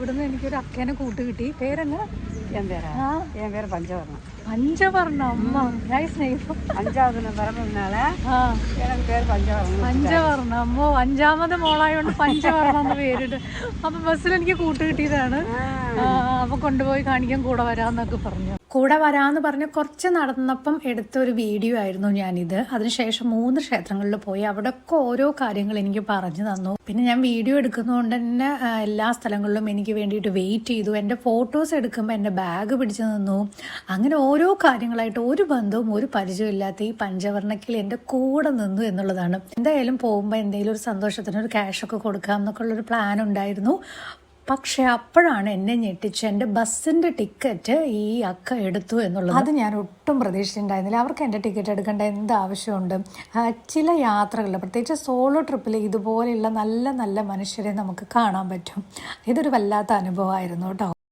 ഇവിടുന്ന് എനിക്കൊരു അക്കേനെ കൂട്ട് കിട്ടി. പേരെന്നാ? என் பேர் பஞ்சவர்ணம். പഞ്ചവർണ്ണ അമ്മ ഞാൻ സ്നേഹിക്കും. 5வது பிறந்ததுனால எனக்கு പേര് പഞ്ചവർണ്ണം. പഞ്ചവർണ്ണ അമ്മോ, 5ാമത് മോളായോണ്ട് പഞ്ചവർണ്ണ എന്ന് പേരിട്ട്. അപ്പൊ ബസ്സിൽ എനിക്ക് കൂട്ട് കിട്ടിയതാണ്. അപ്പൊ കൊണ്ടുപോയി കാണിക്കാൻ കൂടെ വരാന്നൊക്കെ പറഞ്ഞു. കൂടെ വരാമെന്ന് പറഞ്ഞ് കുറച്ച് നടന്നപ്പം എടുത്തൊരു വീഡിയോ ആയിരുന്നു ഞാനിത്. അതിനുശേഷം 3 ക്ഷേത്രങ്ങളിൽ പോയി. അവിടെയൊക്കെ ഓരോ കാര്യങ്ങൾ എനിക്ക് പറഞ്ഞു തന്നു. പിന്നെ ഞാൻ വീഡിയോ എടുക്കുന്നതുകൊണ്ട് തന്നെ എല്ലാ സ്ഥലങ്ങളിലും എനിക്ക് വേണ്ടിയിട്ട് വെയിറ്റ് ചെയ്തു. എൻ്റെ ഫോട്ടോസ് എടുക്കുമ്പോൾ എൻ്റെ ബാഗ് പിടിച്ചു നിന്നു. അങ്ങനെ ഓരോ കാര്യങ്ങളായിട്ട് ഒരു ബന്ധവും ഒരു പരിചയമില്ലാത്ത ഈ പഞ്ചവർണ്ണക്കിൽ എൻ്റെ കൂടെ നിന്നു എന്നുള്ളതാണ്. എന്തായാലും പോകുമ്പോൾ എന്തെങ്കിലും ഒരു സന്തോഷത്തിന് ഒരു ക്യാഷൊക്കെ കൊടുക്കാം എന്നൊക്കെ ഉള്ളൊരു പ്ലാൻ ഉണ്ടായിരുന്നു. പക്ഷെ അപ്പോഴാണ് എന്നെ ഞെട്ടിച്ച് എൻ്റെ ബസ്സിൻ്റെ ടിക്കറ്റ് ഈ അക്ക എടുത്തു എന്നുള്ളത്. അത് ഞാൻ ഒട്ടും പ്രതീക്ഷിച്ചിട്ടുണ്ടായിരുന്നില്ല. അവർക്ക് എൻ്റെ ടിക്കറ്റ് എടുക്കേണ്ട എന്ത് ആവശ്യമുണ്ട്? ചില യാത്രകളിൽ, പ്രത്യേകിച്ച് സോളോ ട്രിപ്പിൽ ഇതുപോലെയുള്ള നല്ല നല്ല മനുഷ്യരെ നമുക്ക് കാണാൻ പറ്റും. ഇതൊരു വല്ലാത്ത അനുഭവമായിരുന്നു കേട്ടോ.